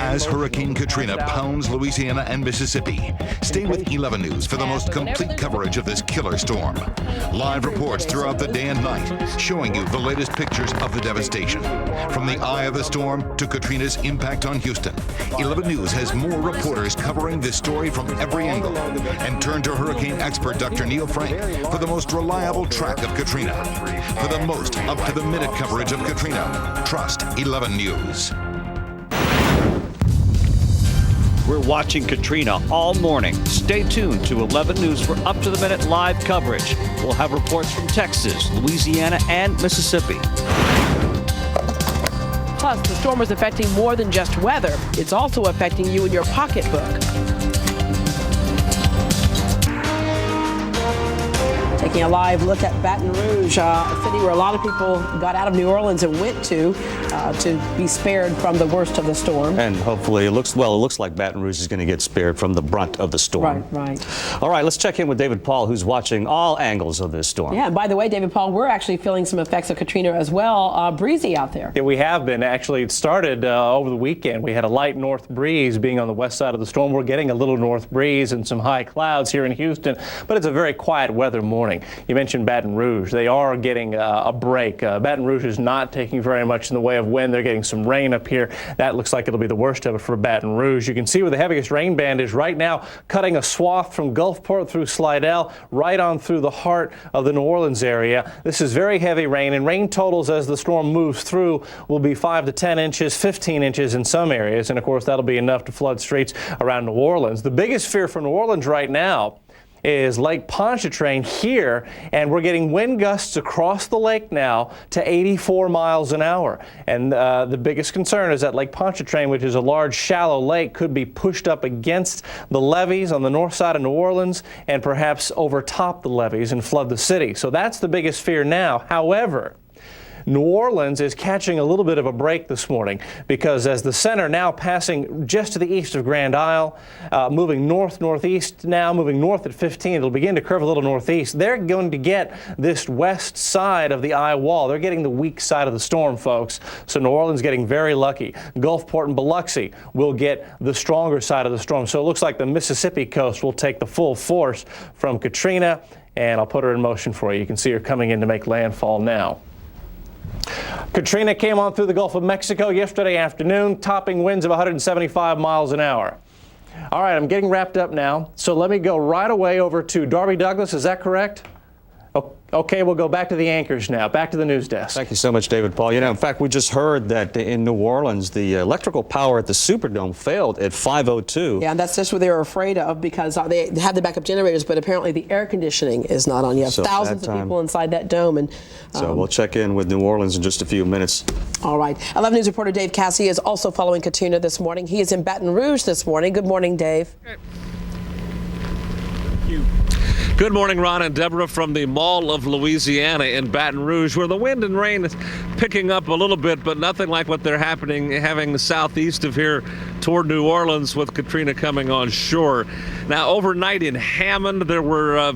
As Hurricane Katrina pounds Louisiana and Mississippi, stay with 11 News for the most complete coverage of this killer storm. Live reports throughout the day and night, showing you the latest pictures of the devastation. From the eye of the storm to Katrina's impact on Houston, 11 News has more reporters covering this story from every angle. And turn to hurricane expert Dr. Neil Frank for the most reliable track of Katrina. For the most up-to-the-minute coverage of Katrina, trust 11 News. We're watching Katrina all morning. Stay tuned to 11 News for up-to-the-minute live coverage. We'll have reports from Texas, Louisiana, and Mississippi. Plus, the storm is affecting more than just weather. It's also affecting you and your pocketbook. Taking a live look at Baton Rouge, a city where a lot of people got out of New Orleans and went to be spared from the worst of the storm. And hopefully it looks like Baton Rouge is going to get spared from the brunt of the storm. Right. All right, let's check in with David Paul, who's watching all angles of this storm. Yeah, and by the way, David Paul, we're actually feeling some effects of Katrina as well. Breezy out there. Yeah, we have been. Actually, it started over the weekend. We had a light north breeze being on the west side of the storm. We're getting a little north breeze and some high clouds here in Houston, but it's a very quiet weather morning. You mentioned Baton Rouge. They are getting a break. Baton Rouge is not taking very much in the way of wind. They're getting some rain up here. That looks like it'll be the worst of it for Baton Rouge. You can see where the heaviest rain band is right now, cutting a swath from Gulfport through Slidell, right on through the heart of the New Orleans area. This is very heavy rain, and rain totals as the storm moves through will be 5 to 10 inches, 15 inches in some areas, and of course that'll be enough to flood streets around New Orleans. The biggest fear for New Orleans right now is Lake Pontchartrain here, and we're getting wind gusts across the lake now to 84 miles an hour. And the biggest concern is that Lake Pontchartrain, which is a large, shallow lake, could be pushed up against the levees on the north side of New Orleans and perhaps overtop the levees and flood the city. So that's the biggest fear now. However, New Orleans is catching a little bit of a break this morning because as the center now passing just to the east of Grand Isle, moving north-northeast now, moving north at 15, it'll begin to curve a little northeast. They're going to get this west side of the eye wall. They're getting the weak side of the storm, folks. So New Orleans getting very lucky. Gulfport and Biloxi will get the stronger side of the storm. So it looks like the Mississippi coast will take the full force from Katrina, and I'll put her in motion for you. You can see her coming in to make landfall now. Katrina came on through the Gulf of Mexico yesterday afternoon, topping winds of 175 miles an hour. All right, I'm getting wrapped up now, so let me go right away over to Darby Douglas. Is that correct? Okay, we'll go back to the anchors now, back to the news desk. Thank you so much, David Paul. You know, in fact, we just heard that in New Orleans, the electrical power at the Superdome failed at 5:02. Yeah, and that's just what they were afraid of because they have the backup generators, but apparently the air conditioning is not on. You have thousands of people inside that dome. And so we'll check in with New Orleans in just a few minutes. All right. 11 News reporter Dave Cassidy is also following Katrina this morning. He is in Baton Rouge this morning. Good morning, Dave. Good morning, Ron and Deborah, from the Mall of Louisiana in Baton Rouge, where the wind and rain is picking up a little bit, but nothing like what they're having southeast of here toward New Orleans with Katrina coming on shore. Now, overnight in Hammond, there were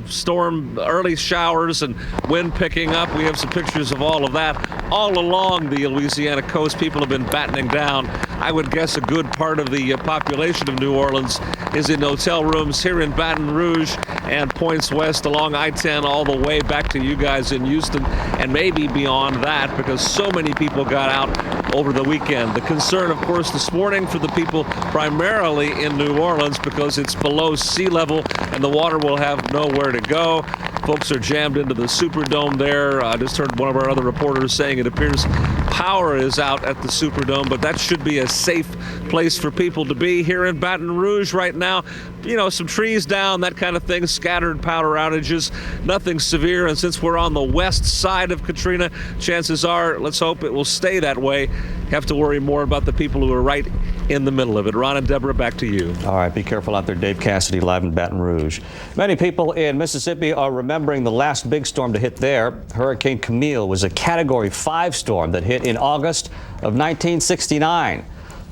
early showers and wind picking up. We have some pictures of all of that. All along the Louisiana coast, people have been battening down. I would guess a good part of the population of New Orleans is in hotel rooms here in Baton Rouge and points west along I-10 all the way back to you guys in Houston and maybe beyond that because so many people got out over the weekend. The concern, of course, this morning for the people primarily in New Orleans because it's below sea level and the water will have nowhere to go. Folks are jammed into the Superdome there. I just heard one of our other reporters saying it appears power is out at the Superdome, but that should be a safe place for people to be. Here in Baton Rouge right now, you know, some trees down, that kind of thing, scattered power outages, nothing severe. And since we're on the west side of Katrina, chances are, let's hope it will stay that way. Have to worry more about the people who are right in the middle of it. Ron and Deborah, back to you. All right, be careful out there. Dave Cassidy live in Baton Rouge. Many people in Mississippi are remembering the last big storm to hit there. Hurricane Camille was a Category 5 storm that hit in August of 1969.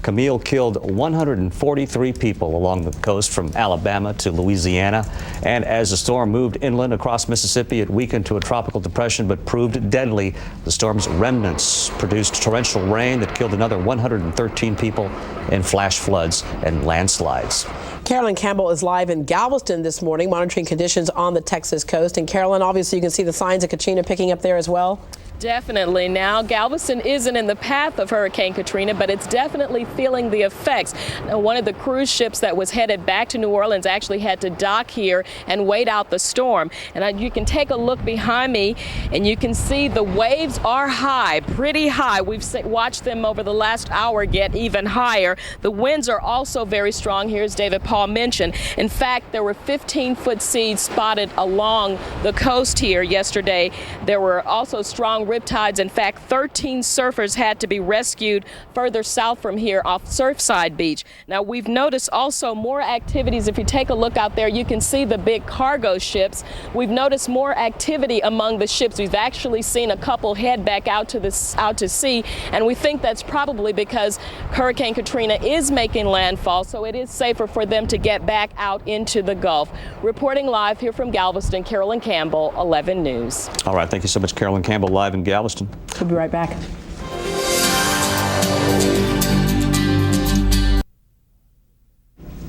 Camille killed 143 people along the coast from Alabama to Louisiana. And as the storm moved inland across Mississippi, it weakened to a tropical depression but proved deadly. The storm's remnants produced torrential rain that killed another 113 people in flash floods and landslides. Carolyn Campbell is live in Galveston this morning, monitoring conditions on the Texas coast. And Carolyn, obviously you can see the signs of Katrina picking up there as well. Definitely. Now, Galveston isn't in the path of Hurricane Katrina, but it's definitely feeling the effects. Now, one of the cruise ships that was headed back to New Orleans actually had to dock here and wait out the storm. And you can take a look behind me and you can see the waves are high, pretty high. We've watched them over the last hour get even higher. The winds are also very strong here, as David Paul mentioned. In fact, there were 15-foot seas spotted along the coast here yesterday. There were also strong riptides. In fact, 13 surfers had to be rescued further south from here off Surfside Beach. Now, we've noticed also more activities. If you take a look out there, you can see the big cargo ships. We've noticed more activity among the ships. We've actually seen a couple head back out to sea, and we think that's probably because Hurricane Katrina is making landfall, so it is safer for them to get back out into the Gulf. Reporting live here from Galveston, Carolyn Campbell, 11 News. All right, thank you so much, Carolyn Campbell, live in Galveston. We'll be right back.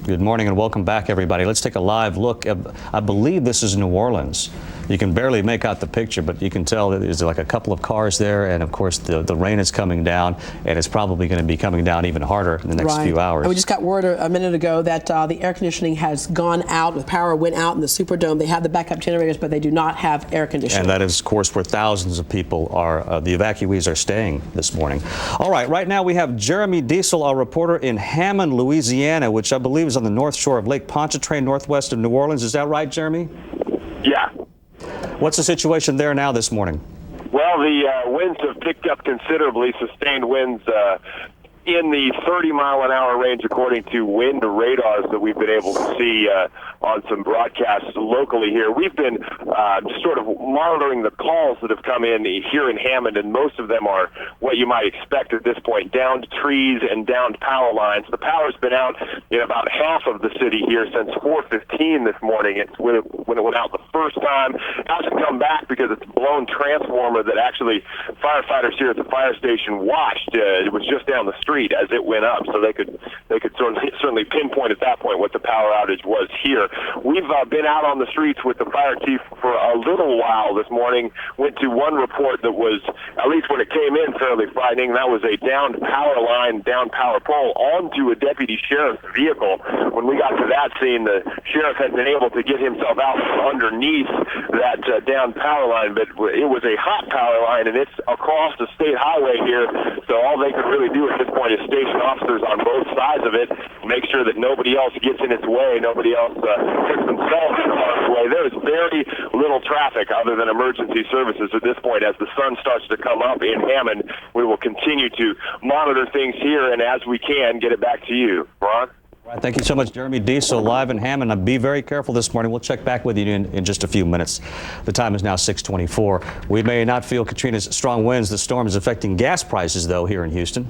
Good morning and welcome back, everybody. Let's take a live look. I believe this is New Orleans. You can barely make out the picture, but you can tell that there's like a couple of cars there, and of course the rain is coming down, and it's probably going to be coming down even harder in the next few hours. And we just got word a minute ago that the air conditioning has gone out. The power went out in the Superdome. They have the backup generators, but they do not have air conditioning. And that is, of course, where thousands of people are, the evacuees are staying this morning. All right now we have Jeremy Diesel, our reporter in Hammond, Louisiana, which I believe is on the north shore of Lake Pontchartrain, northwest of New Orleans. Is that right, Jeremy? Yeah. What's the situation there now this morning? Well, the winds have picked up considerably, sustained winds in the 30-mile-an-hour range, according to wind radars that we've been able to see on some broadcasts locally here. We've been just sort of monitoring the calls that have come in here in Hammond, and most of them are what you might expect at this point, downed trees and downed power lines. The power's been out in about half of the city here since 4:15 this morning. It's when it went out the first time. It hasn't come back because it's a blown transformer that actually firefighters here at the fire station watched. It was just down the street as it went up, so they could certainly pinpoint at that point what the power outage was here. We've been out on the streets with the fire chief for a little while this morning. Went to one report that was, at least when it came in, fairly frightening. That was a downed power line, downed power pole onto a deputy sheriff's vehicle. When we got to that scene, the sheriff had been able to get himself out from underneath that downed power line, but it was a hot power line, and it's across the state highway here, so all they could really do at this point is station officers on both sides of it, make sure that nobody else gets in its way, nobody else puts themselves in harm's way. There is very little traffic other than emergency services at this point. As the sun starts to come up in Hammond, we will continue to monitor things here, and as we can, get it back to you. Ron? Right, thank you so much, Jeremy Diesel, live in Hammond. Now, be very careful this morning. We'll check back with you in just a few minutes. The time is now 6:24. We may not feel Katrina's strong winds. The storm is affecting gas prices, though, here in Houston.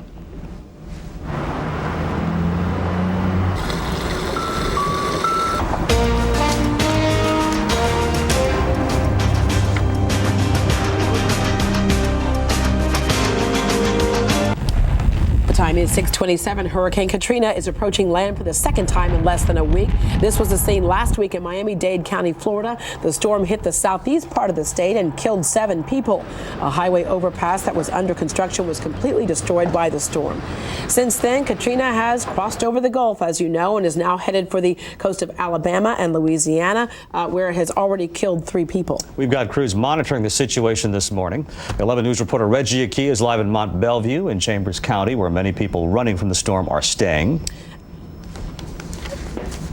Time is 6:27. Hurricane Katrina is approaching land for the second time in less than a week. This was the scene last week in Miami-Dade County, Florida. The storm hit the southeast part of the state and killed 7 people. A highway overpass that was under construction was completely destroyed by the storm. Since then, Katrina has crossed over the Gulf, as you know, and is now headed for the coast of Alabama and Louisiana, where it has already killed 3 people. We've got crews monitoring the situation this morning. 11 News reporter Reggie Akey is live in Mont Belvieu in Chambers County, where many people running from the storm are staying.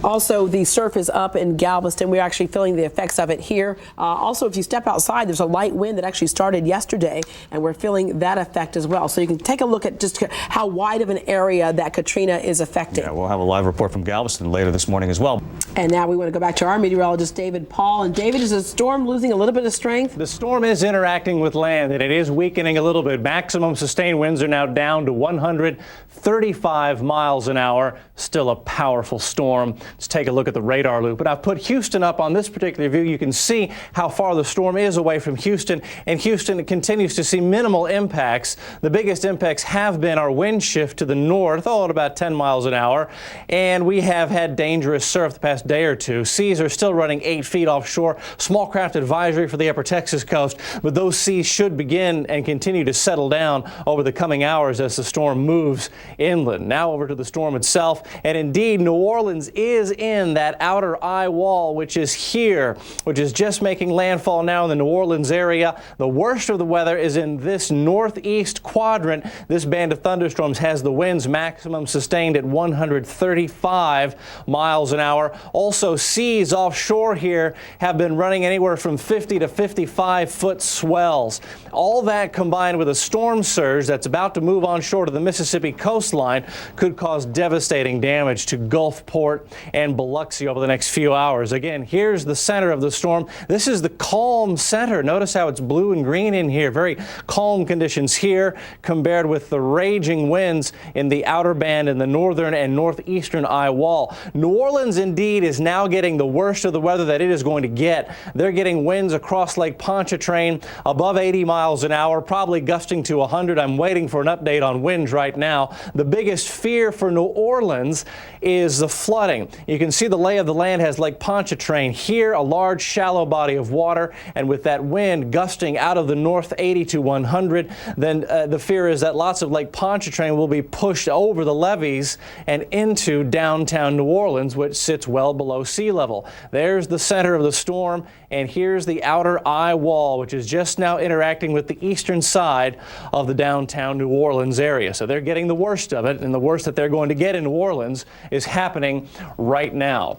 Also, the surf is up in Galveston. We're actually feeling the effects of it here. Also, if you step outside, there's a light wind that actually started yesterday, and we're feeling that effect as well. So you can take a look at just how wide of an area that Katrina is affecting. Yeah, we'll have a live report from Galveston later this morning as well. And now we want to go back to our meteorologist, David Paul. And David, is the storm losing a little bit of strength? The storm is interacting with land, and it is weakening a little bit. Maximum sustained winds are now down to 135 miles an hour. Still a powerful storm. Let's take a look at the radar loop. And I've put Houston up on this particular view. You can see how far the storm is away from Houston, and Houston continues to see minimal impacts. The biggest impacts have been our wind shift to the north, at about 10 miles an hour, and we have had dangerous surf the past day or two. Seas are still running 8 feet offshore. Small craft advisory for the upper Texas coast, but those seas should begin and continue to settle down over the coming hours as the storm moves inland. Now over to the storm itself, and indeed New Orleans is in that outer eye wall, which is here, which is just making landfall now in the New Orleans area. The worst of the weather is in this northeast quadrant. This band of thunderstorms has the winds maximum sustained at 135 miles an hour. Also, seas offshore here have been running anywhere from 50 to 55 foot swells. All that combined with a storm surge that's about to move onshore to the Mississippi coastline could cause devastating damage to Gulfport and Biloxi over the next few hours. Again, here's the center of the storm. This is the calm center. Notice how it's blue and green in here. Very calm conditions here compared with the raging winds in the outer band in the northern and northeastern eye wall. New Orleans indeed is now getting the worst of the weather that it is going to get. They're getting winds across Lake Pontchartrain above 80 miles an hour, probably gusting to 100. I'm waiting for an update on winds right now. The biggest fear for New Orleans is the flooding. You can see the lay of the land has Lake Pontchartrain here, a large shallow body of water, and with that wind gusting out of the north 80 to 100, then the fear is that lots of Lake Pontchartrain will be pushed over the levees and into downtown New Orleans, which sits well below sea level. There's the center of the storm, and here's the outer eye wall, which is just now interacting with the eastern side of the downtown New Orleans area. So they're getting the worst of it, and the worst that they're going to get in New Orleans is happening right now.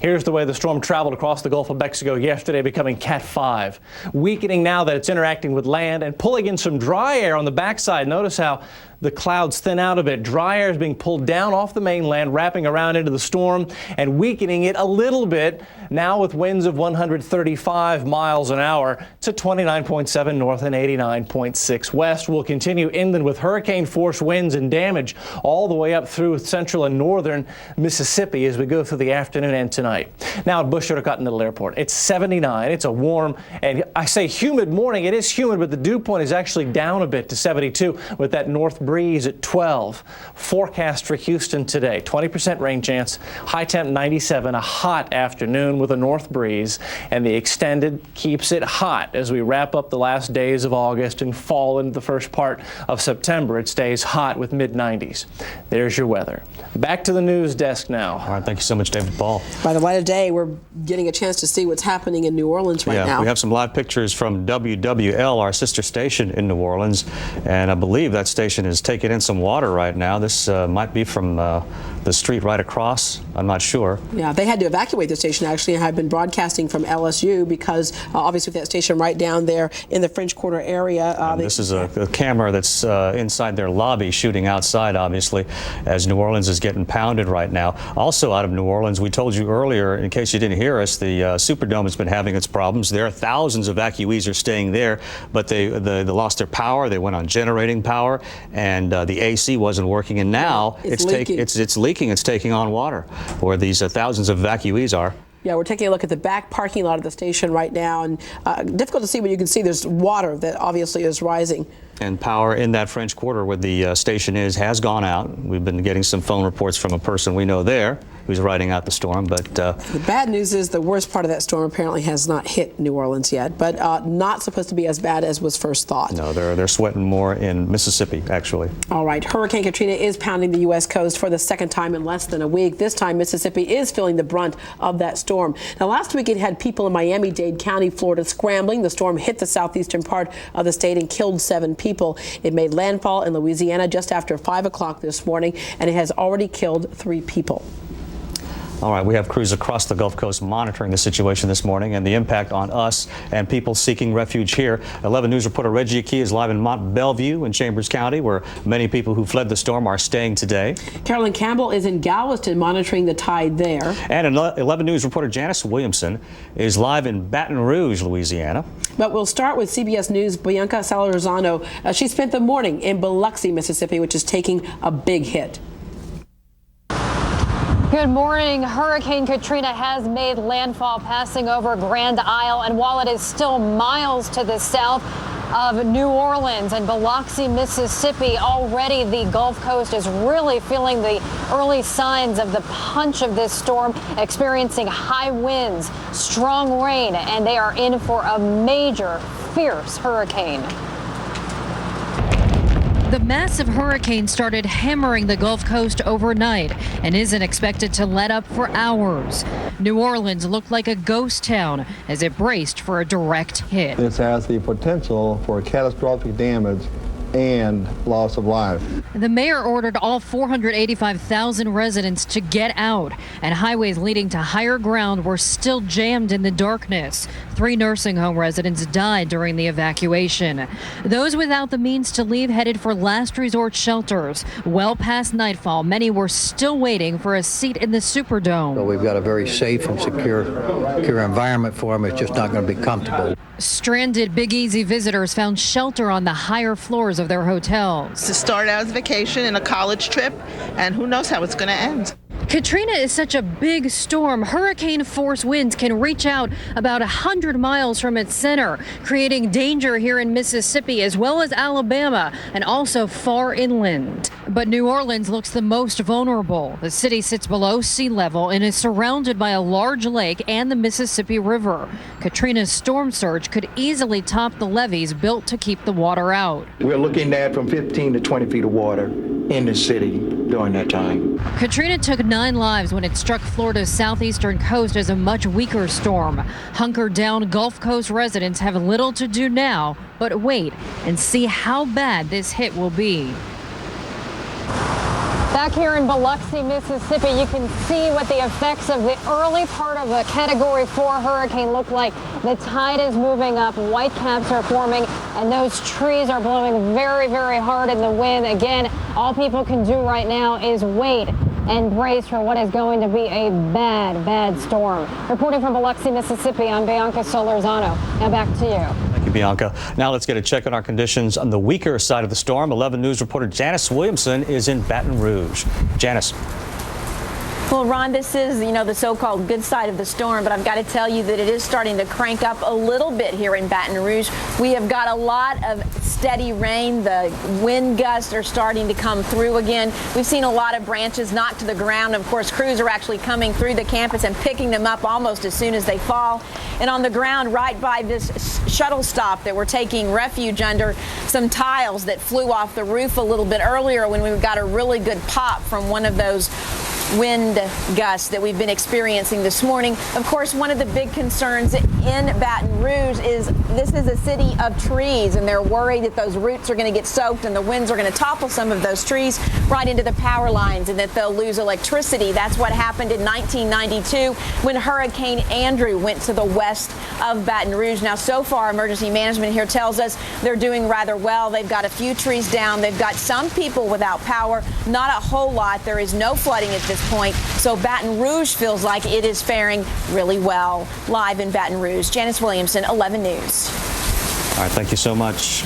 Here's the way the storm traveled across the Gulf of Mexico yesterday, becoming Cat 5. Weakening now that it's interacting with land and pulling in some dry air on the backside. Notice how the clouds thin out a bit. Dry air is being pulled down off the mainland, wrapping around into the storm and weakening it a little bit. Now with winds of 135 miles an hour to 29.7 north and 89.6 west. We'll continue inland with hurricane force winds and damage all the way up through central and northern Mississippi as we go through the afternoon and tonight. Now at Bush Cottonville Airport, it's 79. It's a warm and I say humid morning. It is humid, but the dew point is actually down a bit to 72 with that north breeze at 12. Forecast for Houston today, 20% rain chance, high temp 97, a hot afternoon with a north breeze, and the extended keeps it hot as we wrap up the last days of August and fall into the first part of September. It stays hot with mid-90s. There's your weather. Back to the news desk now. All right, thank you so much, David Paul. By the light of day, we're getting a chance to see what's happening in New Orleans right now. We have some live pictures from WWL, our sister station in New Orleans, and I believe that station is taking in some water right now. This might be from the street right across. I'm not sure. Yeah, they had to evacuate the station actually and have been broadcasting from LSU because obviously with that station right down there in the French Quarter area. This is a camera that's inside their lobby shooting outside, obviously, as New Orleans is getting pounded right now. Also out of New Orleans, we told you earlier, in case you didn't hear us, the Superdome has been having its problems. There are thousands of evacuees are staying there, but they lost their power. They went on generating power, and the AC wasn't working. And now it's leaking. It's taking on water where these thousands of evacuees are. Yeah, we're taking a look at the back parking lot of the station right now, and difficult to see, but you can see there's water that obviously is rising. And power in that French Quarter where the station has gone out. We've been getting some phone reports from a person we know there who's riding out the storm. But the bad news is the worst part of that storm apparently has not hit New Orleans yet, but not supposed to be as bad as was first thought. No, they're sweating more in Mississippi, actually. All right, Hurricane Katrina is pounding the U.S. coast for the second time in less than a week. This time, Mississippi is feeling the brunt of that storm. Now, last week it had people in Miami-Dade County, Florida, scrambling. The storm hit the southeastern part of the state and killed 7 people. It made landfall in Louisiana just after 5 o'clock this morning, and it has already killed 3 people. All right, we have crews across the Gulf Coast monitoring the situation this morning and the impact on us and people seeking refuge here. 11 News reporter Reggie Akey is live in Mont Belvieu in Chambers County, where many people who fled the storm are staying today. Carolyn Campbell is in Galveston monitoring the tide there. And 11 News reporter Janice Williamson is live in Baton Rouge, Louisiana. But we'll start with CBS News' Bianca Salarzano. She spent the morning in Biloxi, Mississippi, which is taking a big hit. Good morning. Hurricane Katrina has made landfall, passing over Grand Isle. And while it is still miles to the south of New Orleans and Biloxi, Mississippi, already the Gulf Coast is really feeling the early signs of the punch of this storm, experiencing high winds, strong rain, and they are in for a major, fierce hurricane. The massive hurricane started hammering the Gulf Coast overnight and isn't expected to let up for hours. New Orleans looked like a ghost town as it braced for a direct hit. This has the potential for catastrophic damage and loss of life. The mayor ordered all 485,000 residents to get out, and highways leading to higher ground were still jammed in the darkness. 3 nursing home residents died during the evacuation. Those without the means to leave headed for last resort shelters. Well past nightfall, many were still waiting for a seat in the Superdome. So we've got a very safe and secure environment for them. It's just not going to be comfortable. Stranded Big Easy visitors found shelter on the higher floors of their hotels. To start out as a vacation and a college trip, and who knows how it's going to end. Katrina is such a big storm. Hurricane force winds can reach out about 100 miles from its center, creating danger here in Mississippi as well as Alabama and also far inland. But New Orleans looks the most vulnerable. The city sits below sea level and is surrounded by a large lake and the Mississippi River. Katrina's storm surge could easily top the levees built to keep the water out. We're looking at from 15 to 20 feet of water in the city during that time. Katrina took 9 lives when it struck Florida's southeastern coast as a much weaker storm. Hunkered down Gulf Coast residents have little to do now but wait and see how bad this hit will be. Back here in Biloxi, Mississippi, you can see what the effects of the early part of a Category 4 hurricane look like. The tide is moving up, white caps are forming, and those trees are blowing very, very hard in the wind. Again, all people can do right now is wait and brace for what is going to be a bad, bad storm. Reporting from Biloxi, Mississippi, I'm Bianca Solorzano. Now back to you. Thank you, Bianca. Now let's get a check on our conditions on the weaker side of the storm. 11 News reporter Janice Williamson is in Baton Rouge. Janice. Well, Ron, this is, the so-called good side of the storm, but I've got to tell you that it is starting to crank up a little bit here in Baton Rouge. We have got a lot of steady rain. The wind gusts are starting to come through again. We've seen a lot of branches knocked to the ground. Of course, crews are actually coming through the campus and picking them up almost as soon as they fall. And on the ground right by this shuttle stop that we're taking refuge under, some tiles that flew off the roof a little bit earlier when we got a really good pop from one of those wind gusts that we've been experiencing this morning. Of course, one of the big concerns in Baton Rouge is this is a city of trees, and they're worried that those roots are going to get soaked and the winds are going to topple some of those trees right into the power lines and that they'll lose electricity. That's what happened in 1992 when Hurricane Andrew went to the west of Baton Rouge. Now, so far, emergency management here tells us they're doing rather well. They've got a few trees down. They've got some people without power, not a whole lot. There is no flooding at this point. So Baton Rouge feels like it is faring really well. Live in Baton Rouge, Janice Williamson, 11 News. All right, thank you so much.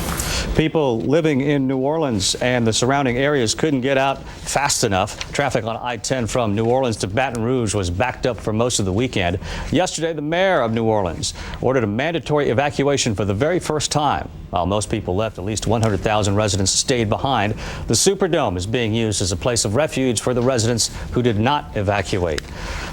People living in New Orleans and the surrounding areas couldn't get out fast enough. Traffic on I-10 from New Orleans to Baton Rouge was backed up for most of the weekend. Yesterday, the mayor of New Orleans ordered a mandatory evacuation for the very first time. While most people left, at least 100,000 residents stayed behind. The Superdome is being used as a place of refuge for the residents who did not evacuate.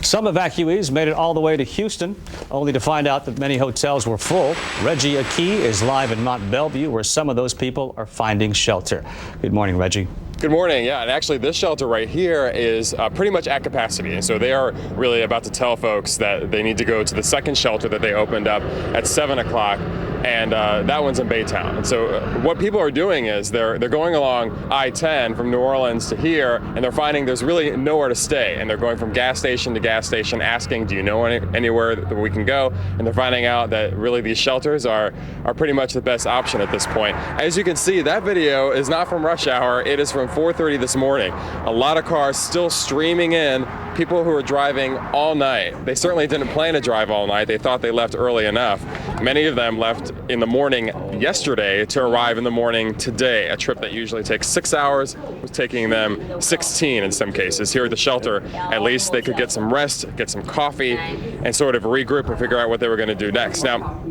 Some evacuees made it all the way to Houston, only to find out that many hotels were full. Reggie Akey is live in Mont Belvieu, where some of those people are finding shelter. Good morning, Reggie. Good morning. Yeah, and actually this shelter right here is pretty much at capacity. And so they are really about to tell folks that they need to go to the second shelter that they opened up at 7 o'clock. and that one's in Baytown. And so what people are doing is they're going along I-10 from New Orleans to here, and they're finding there's really nowhere to stay, and they're going from gas station to gas station asking, do you know anywhere that we can go? And they're finding out that really these shelters are pretty much the best option at this point. As you can see, that video is not from rush hour. It is from 4:30 this morning. A lot of cars still streaming in, people who are driving all night. They certainly didn't plan to drive all night. They thought they left early enough. Many of them left in the morning yesterday to arrive in the morning today. A trip that usually takes 6 hours was taking them 16 in some cases. Here at the shelter, at least they could get some rest, get some coffee, and sort of regroup and figure out what they were going to do next. Now,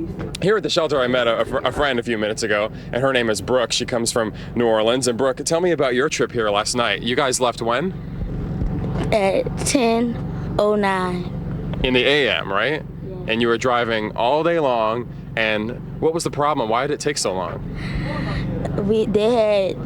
here at the shelter, I met a friend a few minutes ago, and her name is Brooke. She comes from New Orleans. And Brooke, tell me about your trip here last night. You guys left when? At 10:09. In the AM, right? Yeah. And you were driving all day long. And what was the problem? Why did it take so long? They had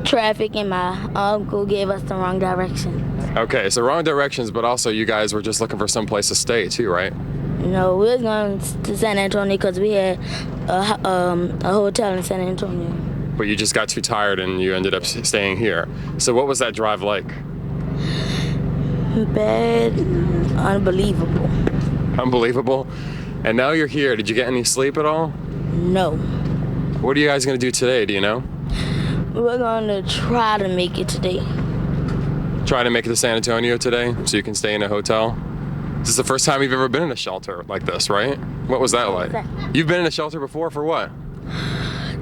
traffic, and my uncle gave us the wrong direction. Okay, so wrong directions, but also you guys were just looking for some place to stay too, right? No, we was going to San Antonio because we had a hotel in San Antonio. But you just got too tired and you ended up staying here. So what was that drive like? Bad, unbelievable. Unbelievable? And now you're here. Did you get any sleep at all? No. What are you guys going to do today? Do you know? We're going to try to make it today. Try to make it to San Antonio today so you can stay in a hotel? This is the first time you've ever been in a shelter like this, right? What was that like? You've been in a shelter before for what?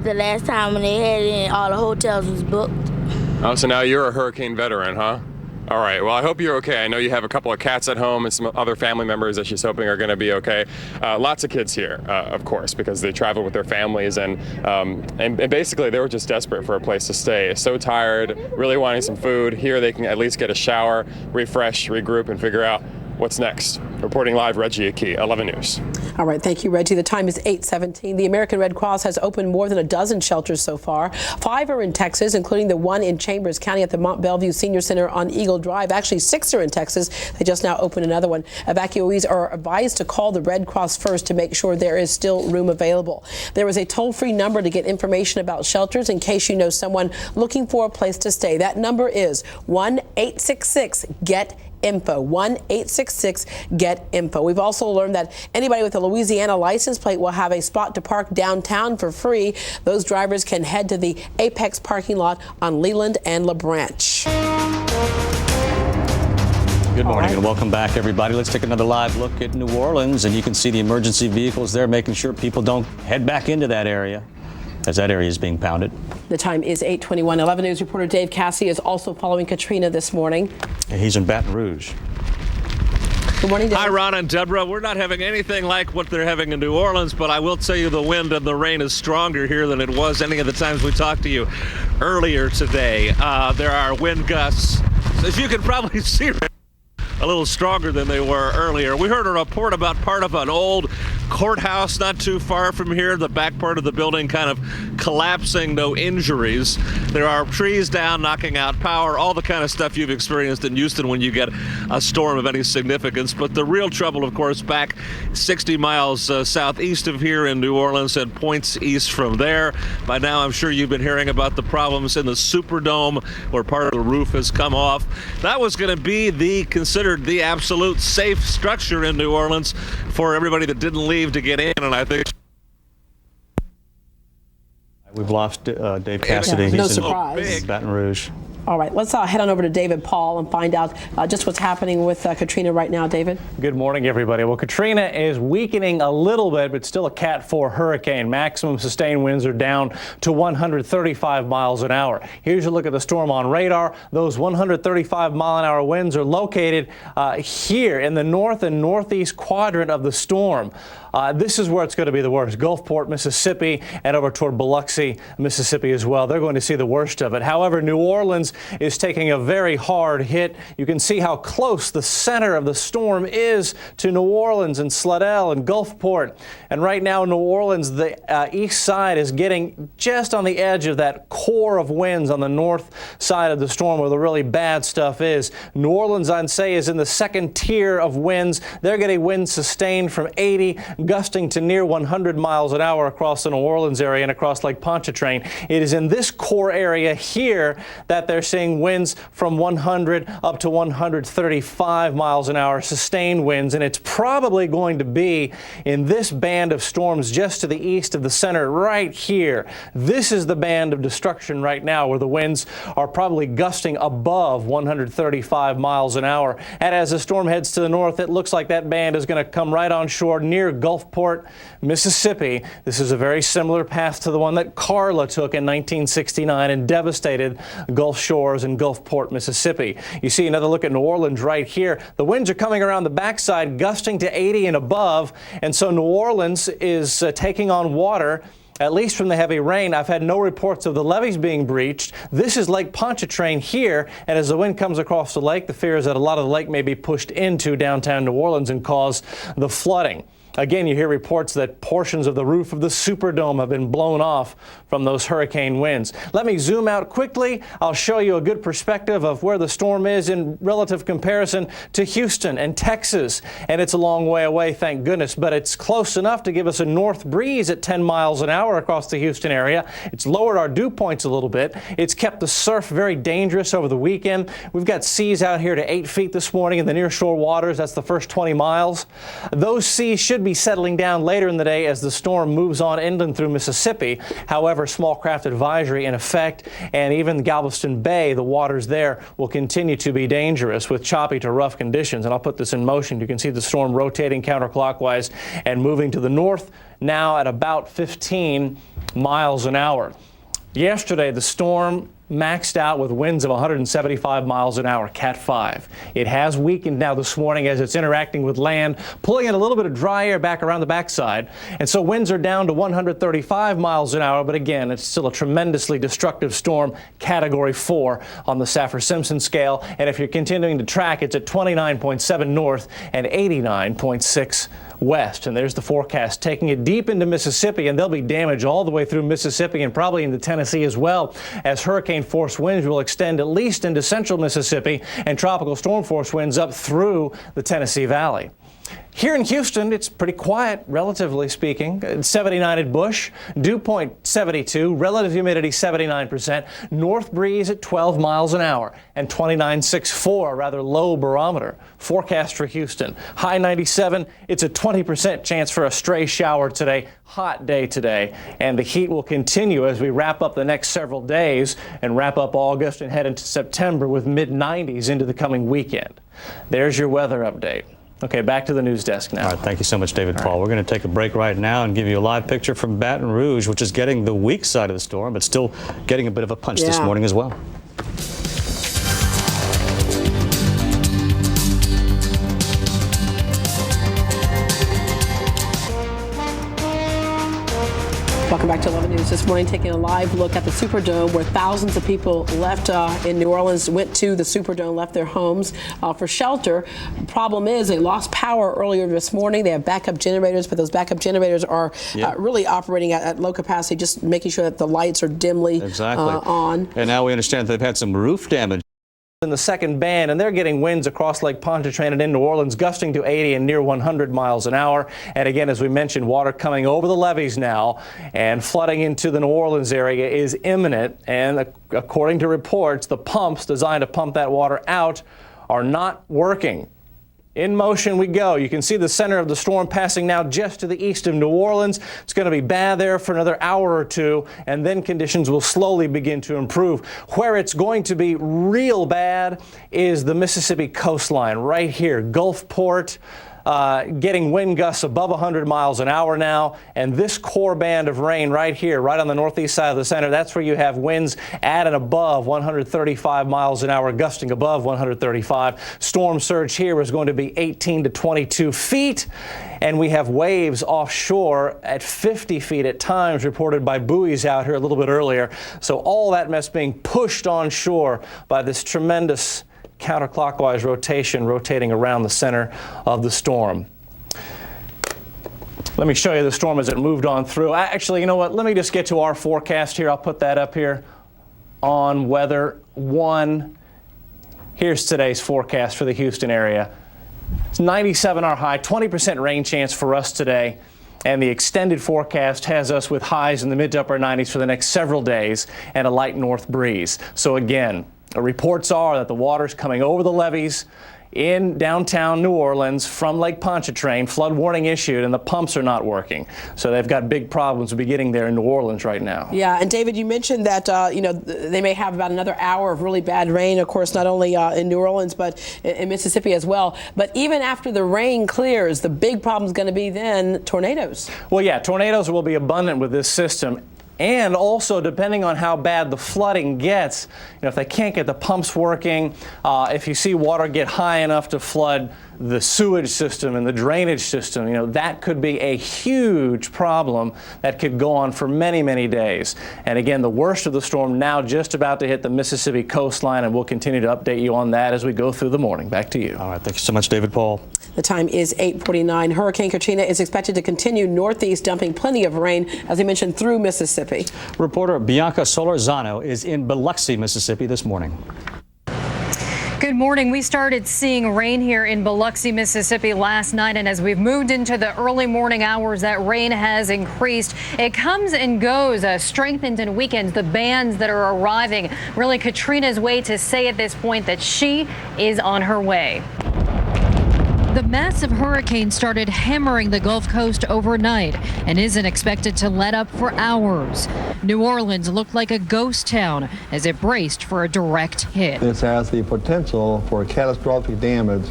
The last time when they had it in, all the hotels was booked. Oh, so now you're a hurricane veteran, huh? All right, well, I hope you're okay. I know you have a couple of cats at home and some other family members that she's hoping are going to be okay. Lots of kids here, of course, because they travel with their families, and basically they were just desperate for a place to stay. So tired, really wanting some food. Here they can at least get a shower, refresh, regroup, and figure out what's next. Reporting live, Reggie Akey, 11 News. All right, thank you, Reggie. The time is 8:17. The American Red Cross has opened more than a dozen shelters so far. 5 are in Texas, including the one in Chambers County at the Mont Belvieu Senior Center on Eagle Drive. Actually, 6 are in Texas. They just now opened another one. Evacuees are advised to call the Red Cross first to make sure there is still room available. There is a toll-free number to get information about shelters in case you know someone looking for a place to stay. That number is 1-866-GET-INFO. 1-866-GET-INFO. We've also learned that anybody with a Louisiana license plate will have a spot to park downtown for free. Those drivers can head to the Apex parking lot on Leland and LaBranch. Good morning and welcome back, everybody. Let's take another live look at New Orleans, and you can see the emergency vehicles there making sure people don't head back into that area as that area is being pounded. The time is 8:21. 11 News reporter Dave Cassie is also following Katrina this morning. He's in Baton Rouge. Good morning, Dave. Hi, Ron and Deborah. We're not having anything like what they're having in New Orleans, but I will tell you the wind and the rain is stronger here than it was any of the times we talked to you earlier today. There are wind gusts, as you can probably see, a little stronger than they were earlier. We heard a report about part of an old courthouse not too far from here, the back part of the building kind of collapsing, no injuries. There are trees down, knocking out power, all the kind of stuff you've experienced in Houston when you get a storm of any significance. But the real trouble, of course, back 60 miles southeast of here in New Orleans and points east from there. By now, I'm sure you've been hearing about the problems in the Superdome where part of the roof has come off. That was going to be considered the absolute safe structure in New Orleans for everybody that didn't leave to get in, and I think we've lost Dave Cassidy. Yeah, no He's surprise. in Baton Rouge. All right, let's head on over to David Paul and find out just what's happening with Katrina right now. David. Good morning, everybody. Well, Katrina is weakening a little bit, but still a Cat 4 hurricane. Maximum sustained winds are down to 135 miles an hour. Here's a look at the storm on radar. Those 135 mile an hour winds are located here in the north and northeast quadrant of the storm. This is where it's going to be the worst. Gulfport, Mississippi, and over toward Biloxi, Mississippi as well. They're going to see the worst of it. However, New Orleans is taking a very hard hit. You can see how close the center of the storm is to New Orleans and Slidell and Gulfport. And right now, New Orleans, the east side is getting just on the edge of that core of winds on the north side of the storm where the really bad stuff is. New Orleans, I'd say, is in the second tier of winds. They're getting winds sustained from 80, gusting to near 100 miles an hour across the New Orleans area and across Lake Pontchartrain. It is in this core area here that they're seeing winds from 100 up to 135 miles an hour, sustained winds, and it's probably going to be in this band of storms just to the east of the center right here. This is the band of destruction right now where the winds are probably gusting above 135 miles an hour. And as the storm heads to the north, it looks like that band is going to come right on shore near Gulfport, Mississippi. This is a very similar path to the one that Carla took in 1969 and devastated Gulf Shores and Gulfport, Mississippi. You see another look at New Orleans right here. The winds are coming around the backside, gusting to 80 and above, and so New Orleans is taking on water, at least from the heavy rain. I've had no reports of the levees being breached. This is Lake Pontchartrain here, and as the wind comes across the lake, the fear is that a lot of the lake may be pushed into downtown New Orleans and cause the flooding. Again, you hear reports that portions of the roof of the Superdome have been blown off from those hurricane winds. Let me zoom out quickly. I'll show you a good perspective of where the storm is in relative comparison to Houston and Texas. And it's a long way away, thank goodness, but it's close enough to give us a north breeze at 10 miles an hour across the Houston area. It's lowered our dew points a little bit. It's kept the surf very dangerous over the weekend. We've got seas out here to 8 feet this morning in the nearshore waters. That's the first 20 miles. Those seas should be settling down later in the day as the storm moves on inland through Mississippi. However, small craft advisory in effect, and even Galveston Bay, the waters there will continue to be dangerous with choppy to rough conditions. And I'll put this in motion. You can see the storm rotating counterclockwise and moving to the north now at about 15 miles an hour. Yesterday, the storm maxed out with winds of 175 miles an hour, Cat 5. It has weakened now this morning as it's interacting with land, pulling in a little bit of dry air back around the backside. And so winds are down to 135 miles an hour. But again, it's still a tremendously destructive storm, Category 4 on the Saffir-Simpson scale. And if you're continuing to track, it's at 29.7 north and 89.6 west. And there's the forecast taking it deep into Mississippi, and there'll be damage all the way through Mississippi and probably into Tennessee as well, as hurricane force winds will extend at least into central Mississippi and tropical storm force winds up through the Tennessee Valley. Here in Houston, it's pretty quiet, relatively speaking. It's 79 at Bush, dew point 72, relative humidity 79%, north breeze at 12 miles an hour, and 29.64, a rather low barometer. Forecast for Houston, high 97. It's a 20% chance for a stray shower today. Hot day today, and the heat will continue as we wrap up the next several days and wrap up August and head into September with mid-90s into the coming weekend. There's your weather update. Okay, back to the news desk now. All right, thank you so much, David Paul. We're going to take a break right now and give you a live picture from Baton Rouge, which is getting the weak side of the storm, but still getting a bit of a punch this morning as well. Welcome back to 11 News this morning, taking a live look at the Superdome, where thousands of people left in New Orleans, went to the Superdome, left their homes for shelter. The problem is they lost power earlier this morning. They have backup generators, but those backup generators are really operating at low capacity, just making sure that the lights are dimly on. And now we understand that they've had some roof damage in the second band, and they're getting winds across Lake Pontchartrain and in New Orleans gusting to 80 and near 100 miles an hour. And again, as we mentioned, water coming over the levees now and flooding into the New Orleans area is imminent. And according to reports, the pumps designed to pump that water out are not working. In motion we go. You can see the center of the storm passing now just to the east of New Orleans. It's going to be bad there for another hour or two, and then conditions will slowly begin to improve. Where it's going to be real bad is the Mississippi coastline right here, Gulfport, getting wind gusts above 100 miles an hour now. And this core band of rain right here, right on the northeast side of the center, that's where you have winds at and above 135 miles an hour, gusting above 135. Storm surge here is going to be 18 to 22 feet. And we have waves offshore at 50 feet at times, reported by buoys out here a little bit earlier. So all that mess being pushed on shore by this tremendous counterclockwise rotation, rotating around the center of the storm. Let me show you the storm as it moved on through. Actually, you know what? Let me just get to our forecast here. I'll put that up here on Weather 1. Here's today's forecast for the Houston area. It's 97 our high, 20% rain chance for us today. And the extended forecast has us with highs in the mid to upper 90s for the next several days and a light north breeze. So again, reports are that the water's coming over the levees in downtown New Orleans from Lake Pontchartrain. Flood warning issued, and the pumps are not working. So they've got big problems with getting there in New Orleans right now. Yeah, and David, you mentioned that they may have about another hour of really bad rain, of course, not only in New Orleans, but in Mississippi as well. But even after the rain clears, the big problem is going to be then tornadoes. Well, yeah, tornadoes will be abundant with this system. And also, depending on how bad the flooding gets, if they can't get the pumps working, if you see water get high enough to flood the sewage system and the drainage system, that could be a huge problem that could go on for many, many days. And again, the worst of the storm now just about to hit the Mississippi coastline, and we'll continue to update you on that as we go through the morning. Back to you. All right. Thank you so much, David Paul. The time is 8:49. Hurricane Katrina is expected to continue northeast, dumping plenty of rain, as we mentioned, through Mississippi. Reporter Bianca Solorzano is in Biloxi, Mississippi this morning. Good morning. We started seeing rain here in Biloxi, Mississippi last night, and as we've moved into the early morning hours, that rain has increased. It comes and goes, strengthens and weakens. The bands that are arriving, really Katrina's way to say at this point that she is on her way. The massive hurricane started hammering the Gulf Coast overnight and isn't expected to let up for hours. New Orleans looked like a ghost town as it braced for a direct hit. This has the potential for catastrophic damage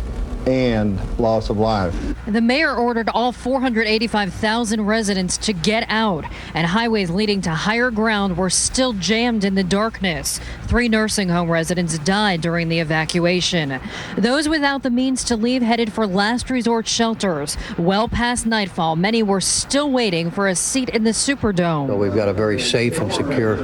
and loss of life. The mayor ordered all 485,000 residents to get out, and highways leading to higher ground were still jammed in the darkness. 3 nursing home residents died during the evacuation. Those without the means to leave headed for last resort shelters. Well past nightfall, many were still waiting for a seat in the Superdome. So we've got a very safe and secure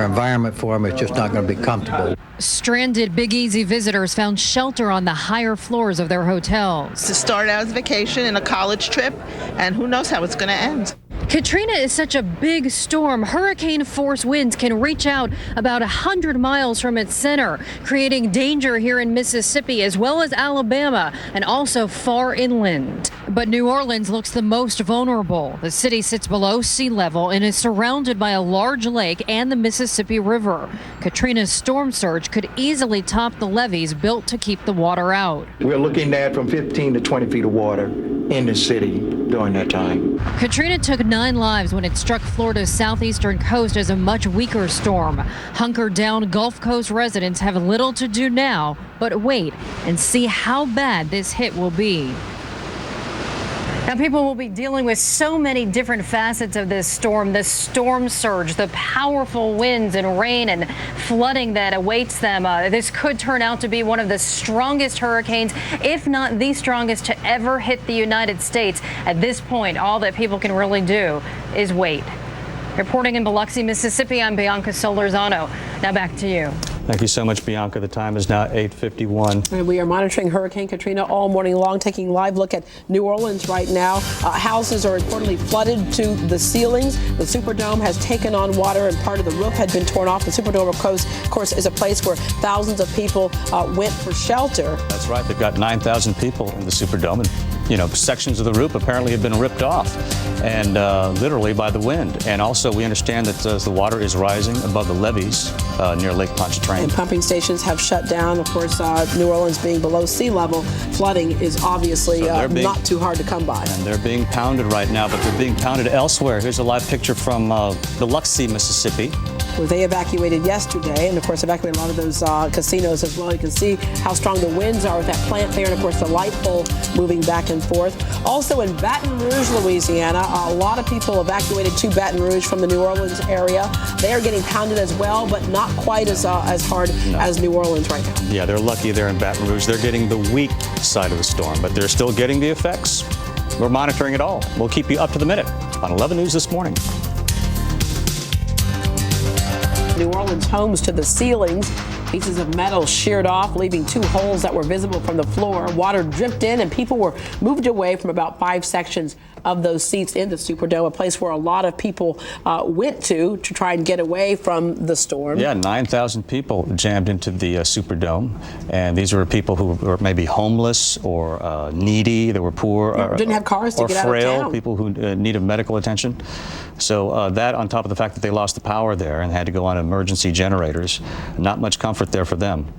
environment for them. It's just not going to be comfortable. Stranded Big Easy visitors found shelter on the higher floors of their hotels. To start out as vacation and a college trip, and who knows how it's going to end. Katrina is such a big storm. Hurricane force winds can reach out about 100 miles from its center, creating danger here in Mississippi as well as Alabama and also far inland. But New Orleans looks the most vulnerable. The city sits below sea level and is surrounded by a large lake and the Mississippi River. Katrina's storm surge could easily top the levees built to keep the water out. We're looking at from 15 to 20 feet of water in the city during that time. Katrina took 9 lives when it struck Florida's southeastern coast as a much weaker storm. Hunkered down Gulf Coast residents have little to do now but wait and see how bad this hit will be. Now, people will be dealing with so many different facets of this storm. The storm surge, the powerful winds and rain and flooding that awaits them. This could turn out to be one of the strongest hurricanes, if not the strongest, to ever hit the United States. At this point, all that people can really do is wait. Reporting in Biloxi, Mississippi, I'm Bianca Solorzano. Now back to you. Thank you so much, Bianca. The time is now 8:51. And we are monitoring Hurricane Katrina all morning long, taking a live look at New Orleans right now. Houses are reportedly flooded to the ceilings. The Superdome has taken on water and part of the roof had been torn off. The Superdome, of course, is a place where thousands of people went for shelter. That's right. They've got 9,000 people in the Superdome. And, sections of the roof apparently have been ripped off and literally by the wind. And also we understand that the water is rising above the levees near Lake Pontchartrain. And pumping stations have shut down. Of course, New Orleans being below sea level, flooding is obviously not too hard to come by. And they're being pounded right now, but they're being pounded elsewhere. Here's a live picture from Biloxi, Mississippi. They evacuated yesterday, and of course evacuated a lot of those casinos as well. You can see how strong the winds are with that plant there, and of course the light pole moving back and forth. Also in Baton Rouge, Louisiana, a lot of people evacuated to Baton Rouge from the New Orleans area. They are getting pounded as well, but not quite as hard as New Orleans right now. Yeah, they're lucky there in Baton Rouge. They're getting the weak side of the storm, but they're still getting the effects. We're monitoring it all. We'll keep you up to the minute on 11 News this morning. New Orleans homes to the ceilings. Pieces of metal sheared off, leaving 2 holes that were visible from the floor. Water dripped in, and people were moved away from about 5 sections of those seats in the Superdome, a place where a lot of people went to try and get away from the storm. Yeah, 9,000 people jammed into the Superdome, and these were people who were maybe homeless or needy. They were poor, didn't have cars to get out of frail, town. people who needed medical attention. So that, on top of the fact that they lost the power there and had to go on emergency generators, not much comfort there for them.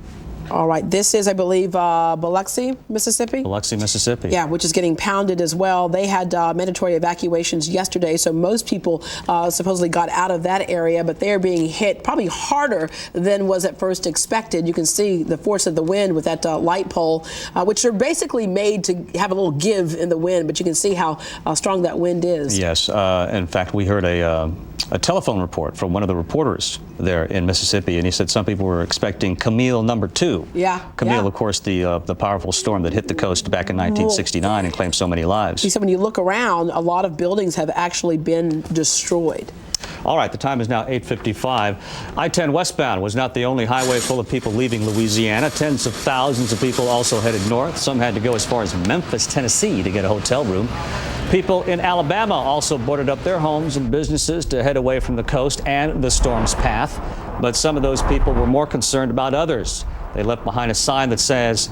All right, this is, I believe, Biloxi, Mississippi? Biloxi, Mississippi. Yeah, which is getting pounded as well. They had mandatory evacuations yesterday, so most people supposedly got out of that area, but they're being hit probably harder than was at first expected. You can see the force of the wind with that light pole, which are basically made to have a little give in the wind, but you can see how strong that wind is. Yes, in fact, we heard a telephone report from one of the reporters there in Mississippi, and he said some people were expecting Camille number 2. Yeah. Camille, of course, the powerful storm that hit the coast back in 1969 and claimed so many lives. He said when you look around, a lot of buildings have actually been destroyed. All right, the time is now 8:55. I-10 westbound was not the only highway full of people leaving Louisiana. Tens of thousands of people also headed north. Some had to go as far as Memphis, Tennessee to get a hotel room. People in Alabama also boarded up their homes and businesses to head away from the coast and the storm's path. But some of those people were more concerned about others. They left behind a sign that says,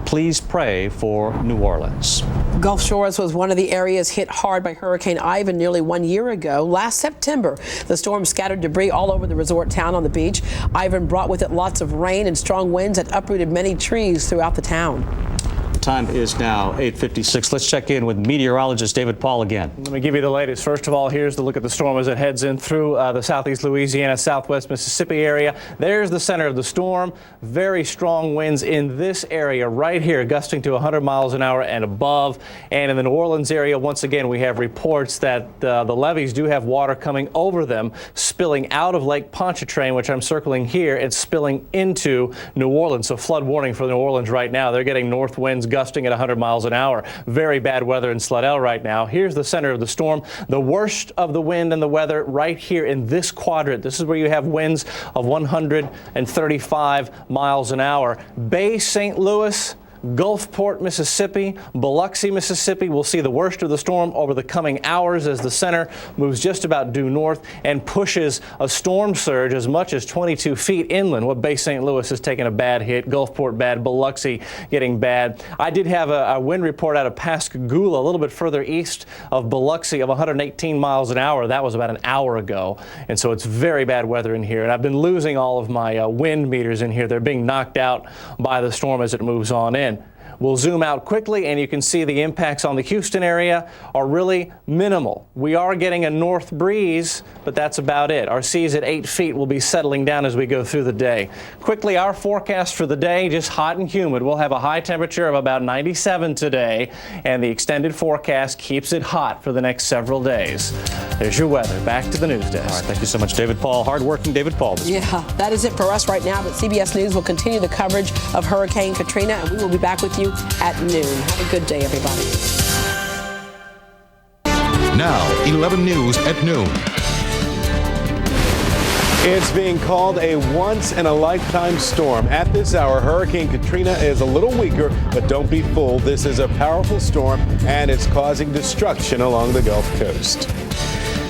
"Please pray for New Orleans." Gulf Shores was one of the areas hit hard by Hurricane Ivan nearly 1 year ago. Last September, the storm scattered debris all over the resort town on the beach. Ivan brought with it lots of rain and strong winds that uprooted many trees throughout the town. Time is now 8:56. Let's check in with meteorologist David Paul again. Let me give you the latest. First of all, here's the look at the storm as it heads in through the southeast Louisiana, southwest Mississippi area. There's the center of the storm. Very strong winds in this area right here, gusting to 100 miles an hour and above. And in the New Orleans area, once again, we have reports that the levees do have water coming over them, spilling out of Lake Pontchartrain, which I'm circling here. It's spilling into New Orleans. So flood warning for New Orleans right now. They're getting north winds gusting at 100 miles an hour. Very bad weather in Slidell right now. Here's the center of the storm. The worst of the wind and the weather right here in this quadrant. This is where you have winds of 135 miles an hour. Bay St. Louis, Gulfport, Mississippi, Biloxi, Mississippi will see the worst of the storm over the coming hours as the center moves just about due north and pushes a storm surge as much as 22 feet inland. What Bay St. Louis has taken a bad hit, Gulfport bad, Biloxi getting bad. I did have a wind report out of Pascagoula, a little bit further east of Biloxi, of 118 miles an hour. That was about an hour ago, and so it's very bad weather in here. And I've been losing all of my wind meters in here. They're being knocked out by the storm as it moves on in. We'll zoom out quickly, and you can see the impacts on the Houston area are really minimal. We are getting a north breeze, but that's about it. Our seas at 8 feet will be settling down as we go through the day. Quickly, our forecast for the day, just hot and humid. We'll have a high temperature of about 97 today, and the extended forecast keeps it hot for the next several days. There's your weather. Back to the news desk. All right, thank you so much, David Paul. Hardworking David Paul. Yeah, that is it for us right now, but CBS News will continue the coverage of Hurricane Katrina, and we will be back with you at noon. Have a good day, everybody. Now, 11 News at noon. It's being called a once-in-a-lifetime storm. At this hour, Hurricane Katrina is a little weaker, but don't be fooled. This is a powerful storm, and it's causing destruction along the Gulf Coast.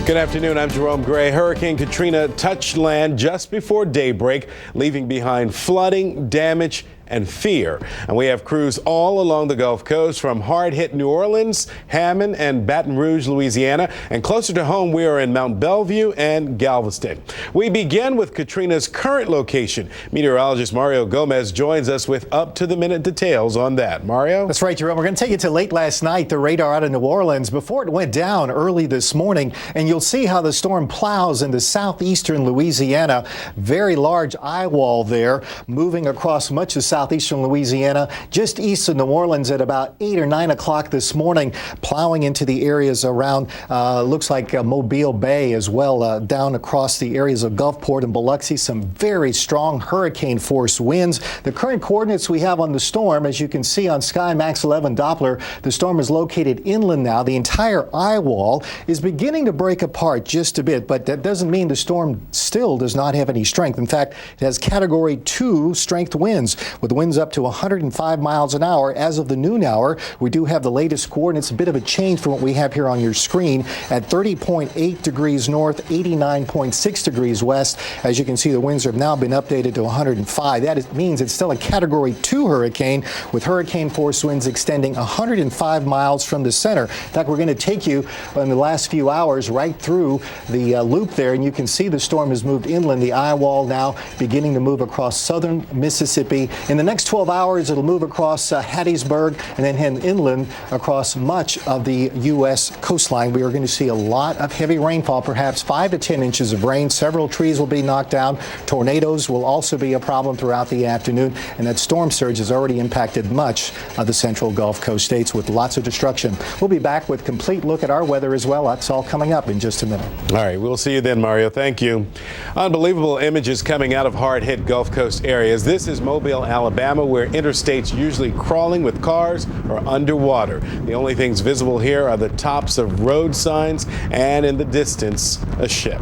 Good afternoon, I'm Jerome Gray. Hurricane Katrina touched land just before daybreak, leaving behind flooding, damage, and fear. And we have crews all along the Gulf Coast from hard-hit New Orleans, Hammond, and Baton Rouge, Louisiana. And closer to home, we are in Mount Bellevue and Galveston. We begin with Katrina's current location. Meteorologist Mario Gomez joins us with up-to-the-minute details on that. Mario? That's right, Jerome. We're going to take you to late last night, the radar out of New Orleans, before it went down early this morning. And you'll see how the storm plows into southeastern Louisiana. Very large eye wall there, moving across much of southeastern Louisiana, just east of New Orleans at about 8 or 9 o'clock this morning, plowing into the areas around, looks like Mobile Bay as well, down across the areas of Gulfport and Biloxi. Some very strong hurricane force winds. The current coordinates we have on the storm, as you can see on Sky Max 11 Doppler, the storm is located inland now. The entire eye wall is beginning to break apart just a bit, but that doesn't mean the storm still does not have any strength. In fact, it has Category 2 strength winds, with winds up to 105 miles an hour. As of the noon hour, we do have the latest coordinates, a bit of a change from what we have here on your screen, at 30.8 degrees north, 89.6 degrees west. As you can see, the winds have now been updated to 105. That means it's still a Category 2 hurricane, with hurricane force winds extending 105 miles from the center. In fact, we're going to take you in the last few hours right through the loop there, and you can see the storm has moved inland. The eye wall now beginning to move across southern Mississippi. In the next 12 hours, it'll move across Hattiesburg and then head inland across much of the U.S. coastline. We are going to see a lot of heavy rainfall, perhaps 5 to 10 inches of rain. Several trees will be knocked down. Tornadoes will also be a problem throughout the afternoon, and that storm surge has already impacted much of the central Gulf Coast states with lots of destruction. We'll be back with a complete look at our weather as well. That's all coming up in just a minute. All right, we'll see you then, Mario. Thank you. Unbelievable images coming out of hard-hit Gulf Coast areas. This is Mobile, Alabama, where interstates usually crawling with cars or underwater. The only things visible here are the tops of road signs and in the distance, a ship.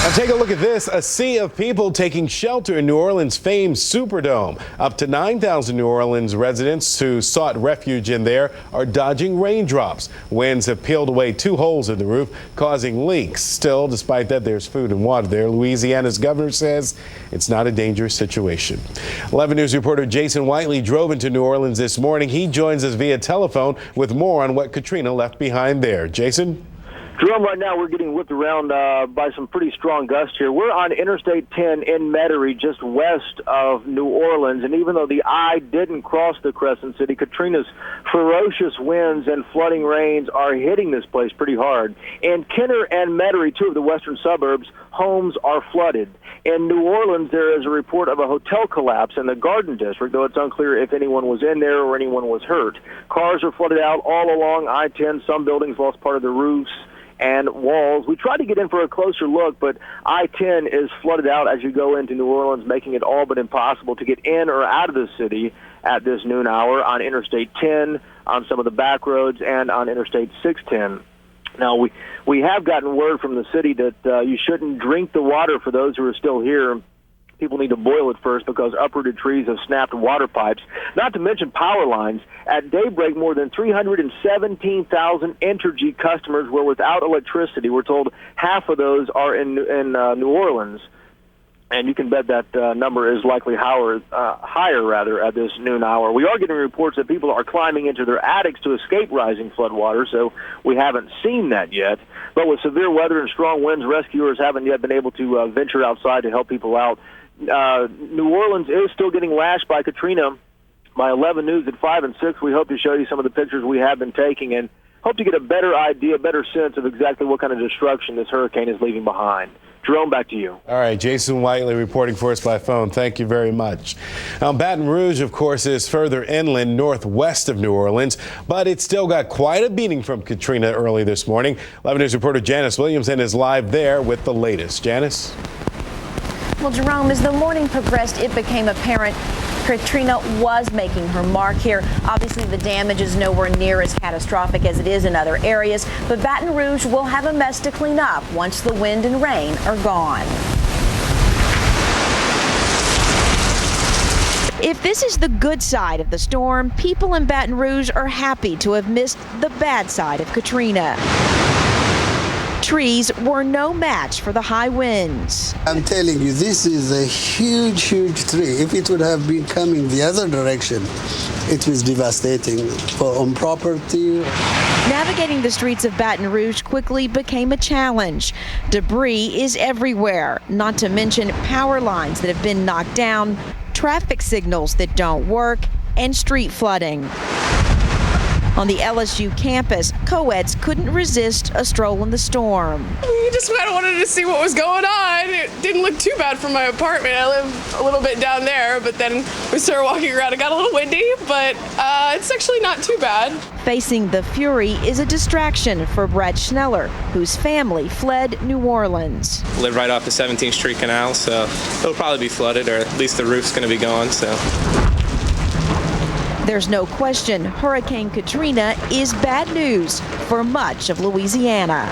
Now take a look at this, a sea of people taking shelter in New Orleans' famed Superdome. Up to 9,000 New Orleans residents who sought refuge in there are dodging raindrops. Winds have peeled away 2 holes in the roof, causing leaks. Still, despite that, there's food and water there. Louisiana's governor says it's not a dangerous situation. 11 News reporter Jason Whiteley drove into New Orleans this morning. He joins us via telephone with more on what Katrina left behind there. Jason? Jerome, right now we're getting whipped around by some pretty strong gusts here. We're on Interstate 10 in Metairie, just west of New Orleans, and even though the eye didn't cross the Crescent City, Katrina's ferocious winds and flooding rains are hitting this place pretty hard. In Kenner and Metairie, 2 of the western suburbs, homes are flooded. In New Orleans, there is a report of a hotel collapse in the Garden District, though it's unclear if anyone was in there or anyone was hurt. Cars are flooded out all along I-10. Some buildings lost part of their roofs and walls. We tried to get in for a closer look, but I-10 is flooded out as you go into New Orleans, making it all but impossible to get in or out of the city at this noon hour on Interstate 10, on some of the back roads, and on Interstate 610. Now, we have gotten word from the city that you shouldn't drink the water for those who are still here. People need to boil it first because uprooted trees have snapped water pipes, not to mention power lines. At daybreak, more than 317,000 Entergy customers were without electricity. We're told half of those are in New Orleans, and you can bet that number is likely higher at this noon hour. We are getting reports that people are climbing into their attics to escape rising floodwater, so we haven't seen that yet. But with severe weather and strong winds, rescuers haven't yet been able to venture outside to help people out. New Orleans is still getting lashed by Katrina. By 11 News at 5 and 6, we hope to show you some of the pictures we have been taking and hope to get a better idea, better sense of exactly what kind of destruction this hurricane is leaving behind. Jerome, back to you. All right, Jason Whiteley reporting for us by phone. Thank you very much. Now, Baton Rouge, of course, is further inland northwest of New Orleans, but it still got quite a beating from Katrina early this morning. 11 News reporter Janice Williamson is live there with the latest. Janice? Well, Jerome, as the morning progressed, it became apparent Katrina was making her mark here. Obviously, the damage is nowhere near as catastrophic as it is in other areas, but Baton Rouge will have a mess to clean up once the wind and rain are gone. If this is the good side of the storm, people in Baton Rouge are happy to have missed the bad side of Katrina. Trees were no match for the high winds. I'm telling you, this is a huge, huge tree. If it would have been coming the other direction, it was devastating on property. Navigating the streets of Baton Rouge quickly became a challenge. Debris is everywhere, not to mention power lines that have been knocked down, traffic signals that don't work, and street flooding. On the LSU campus, co-eds couldn't resist a stroll in the storm. We just kind of wanted to see what was going on. It didn't look too bad from my apartment. I live a little bit down there, but then we started walking around. It got a little windy, but it's actually not too bad. Facing the fury is a distraction for Brad Schneller, whose family fled New Orleans. Live right off the 17th Street Canal, so it'll probably be flooded, or at least the roof's going to be gone. So. There's no question Hurricane Katrina is bad news for much of Louisiana.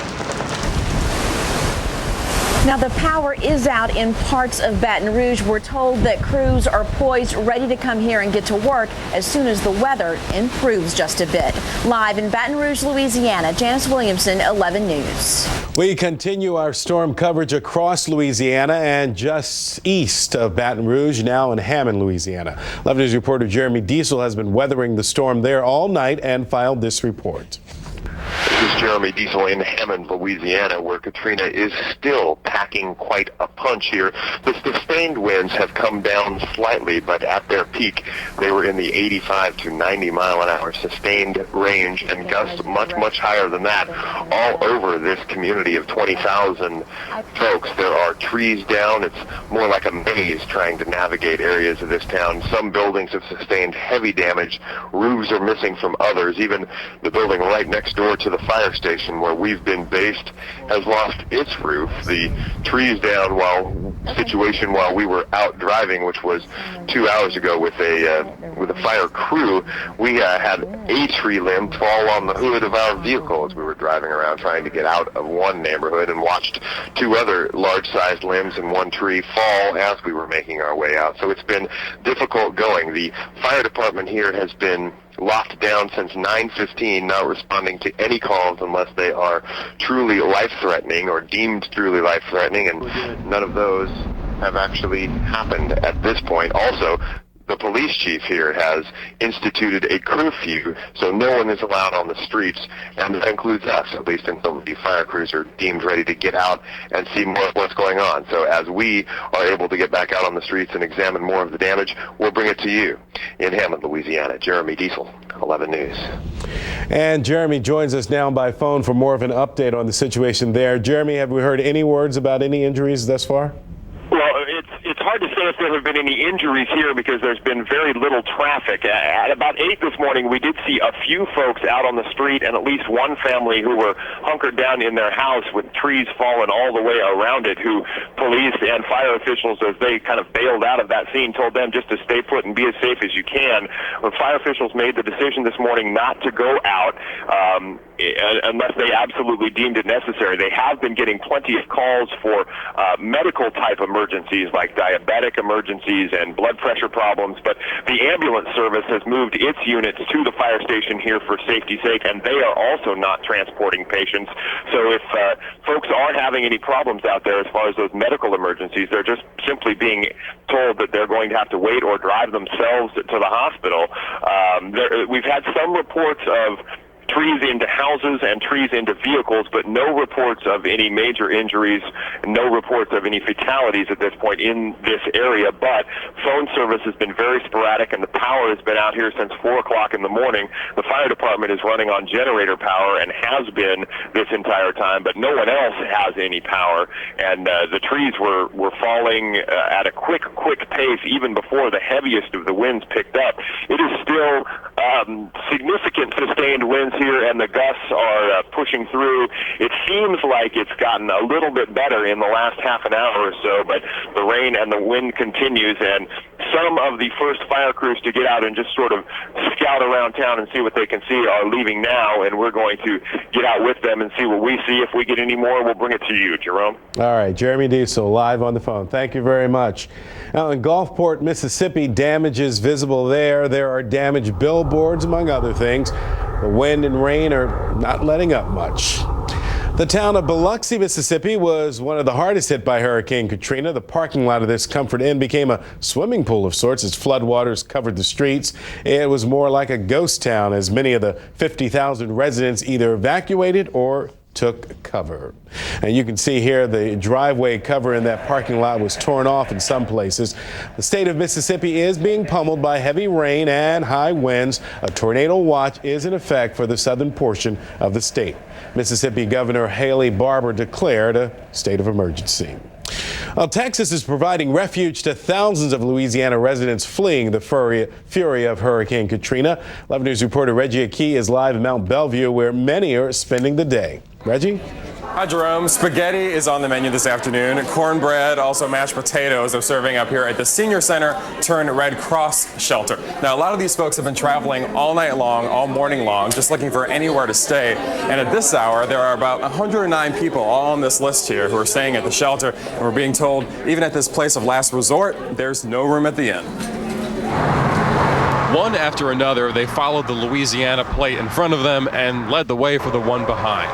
Now, the power is out in parts of Baton Rouge. We're told that crews are poised, ready to come here and get to work as soon as the weather improves just a bit. Live in Baton Rouge, Louisiana, Janice Williamson, 11 News. We continue our storm coverage across Louisiana and just east of Baton Rouge, now in Hammond, Louisiana. 11 News reporter Jeremy Diesel has been weathering the storm there all night and filed this report. This is Jeremy Diesel in Hammond, Louisiana, where Katrina is still packing quite a punch here. The sustained winds have come down slightly, but at their peak, they were in the 85 to 90 mile an hour sustained range, and gusts much, much higher than that all over this community of 20,000 folks. There are trees down. It's more like a maze trying to navigate areas of this town. Some buildings have sustained heavy damage. Roofs are missing from others. Even the building right next door to the fire station where we've been based has lost its roof. The trees down situation while we were out driving, which was 2 hours ago with a fire crew, we had a tree limb fall on the hood of our vehicle as we were driving around trying to get out of one neighborhood, and watched two other large-sized limbs and one tree fall as we were making our way out. So it's been difficult going. The fire department here has been locked down since 9:15, not responding to any calls unless they are truly life-threatening or deemed truly life-threatening, and none of those have actually happened at this point. Also, the police chief here has instituted a curfew, so no one is allowed on the streets, and that includes us, at least until the fire crews are deemed ready to get out and see more of what's going on. So as we are able to get back out on the streets and examine more of the damage, we'll bring it to you. In Hammond, Louisiana, Jeremy Diesel, 11 News. And Jeremy joins us now by phone for more of an update on the situation there. Jeremy, have we heard any words about any injuries thus far? Well, it's hard to say if there have been any injuries here because there's been very little traffic. At about 8 this morning, we did see a few folks out on the street and at least one family who were hunkered down in their house with trees fallen all the way around it, who police and fire officials, as they kind of bailed out of that scene, told them just to stay put and be as safe as you can. When fire officials made the decision this morning not to go out unless they absolutely deemed it necessary. They have been getting plenty of calls for medical-type emergencies like diabetic emergencies and blood pressure problems, but the ambulance service has moved its units to the fire station here for safety's sake, and they are also not transporting patients. So if folks aren't having any problems out there as far as those medical emergencies, they're just simply being told that they're going to have to wait or drive themselves to the hospital. We've had some reports of trees into houses and trees into vehicles, but no reports of any major injuries, no reports of any fatalities at this point in this area. But phone service has been very sporadic, and the power has been out here since 4 o'clock in the morning. The fire department is running on generator power and has been this entire time, but no one else has any power. And the trees were falling at a quick pace even before the heaviest of the winds picked up. It is still significant sustained winds here, and the gusts are pushing through. It seems like it's gotten a little bit better in the last half an hour or so, but the rain and the wind continues, and some of the first fire crews to get out and just sort of scout around town and see what they can see are leaving now, and we're going to get out with them and see what we see. If we get any more, we'll bring it to you, Jerome. All right, Jeremy Diesel live on the phone. Thank you very much. Now in Gulfport, Mississippi, damage is visible there. There are damaged billboards, among other things. The wind and rain are not letting up much. The town of Biloxi, Mississippi was one of the hardest hit by Hurricane Katrina. The parking lot of this Comfort Inn became a swimming pool of sorts as floodwaters covered the streets. It was more like a ghost town as many of the 50,000 residents either evacuated or took cover. And you can see here the driveway cover in that parking lot was torn off in some places. The state of Mississippi is being pummeled by heavy rain and high winds. A tornado watch is in effect for the southern portion of the state. Mississippi Governor Haley Barbour declared a state of emergency. Well, Texas is providing refuge to thousands of Louisiana residents fleeing the fury of Hurricane Katrina. 11 News reporter Reggie Akey is live in Mount Bellevue, where many are spending the day. Reggie? Hi, Jerome. Spaghetti is on the menu this afternoon. Cornbread, also mashed potatoes are serving up here at the Senior Center turned Red Cross shelter. Now, a lot of these folks have been traveling all night long, all morning long, just looking for anywhere to stay. And at this hour, there are about 109 people all on this list here who are staying at the shelter. And we're being told, even at this place of last resort, there's no room at the inn. One after another, they followed the Louisiana plate in front of them and led the way for the one behind.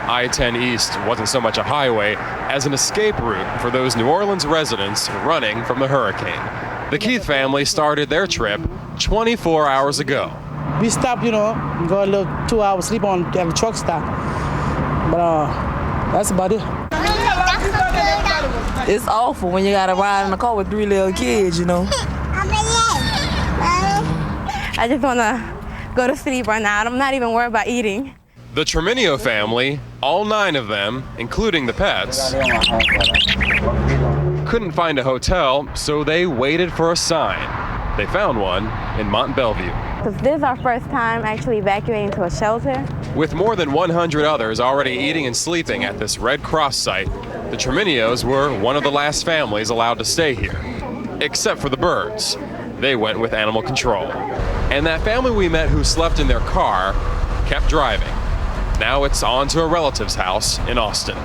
I-10 East wasn't so much a highway as an escape route for those New Orleans residents running from the hurricane. The Keith family started their trip 24 hours ago. We stopped, go a little 2 hours sleep on at the truck stop. But that's about it. It's awful when you gotta ride in a car with 3 little kids, I just wanna go to sleep right now. I'm not even worried about eating. The Treminio family, all 9 of them, including the pets, couldn't find a hotel, so they waited for a sign. They found one in Mont Bellevue. This is our first time actually evacuating to a shelter. With more than 100 others already eating and sleeping at this Red Cross site, the Treminios were one of the last families allowed to stay here. Except for the birds. They went with animal control. And that family we met who slept in their car kept driving. Now it's on to a relative's house in Austin.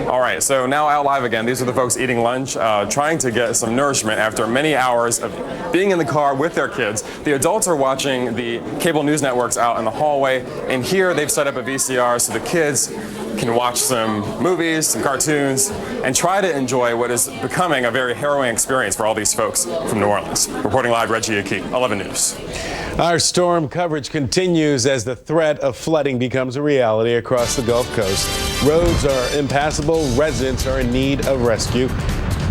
All right, so now out live again. These are the folks eating lunch, trying to get some nourishment after many hours of being in the car with their kids. The adults are watching the cable news networks out in the hallway, and here they've set up a VCR so the kids can watch some movies, some cartoons, and try to enjoy what is becoming a very harrowing experience for all these folks from New Orleans. Reporting live, Reggie Akey, 11 News. Our storm coverage continues as the threat of flooding becomes a reality across the Gulf Coast. Roads are impassable. Residents are in need of rescue.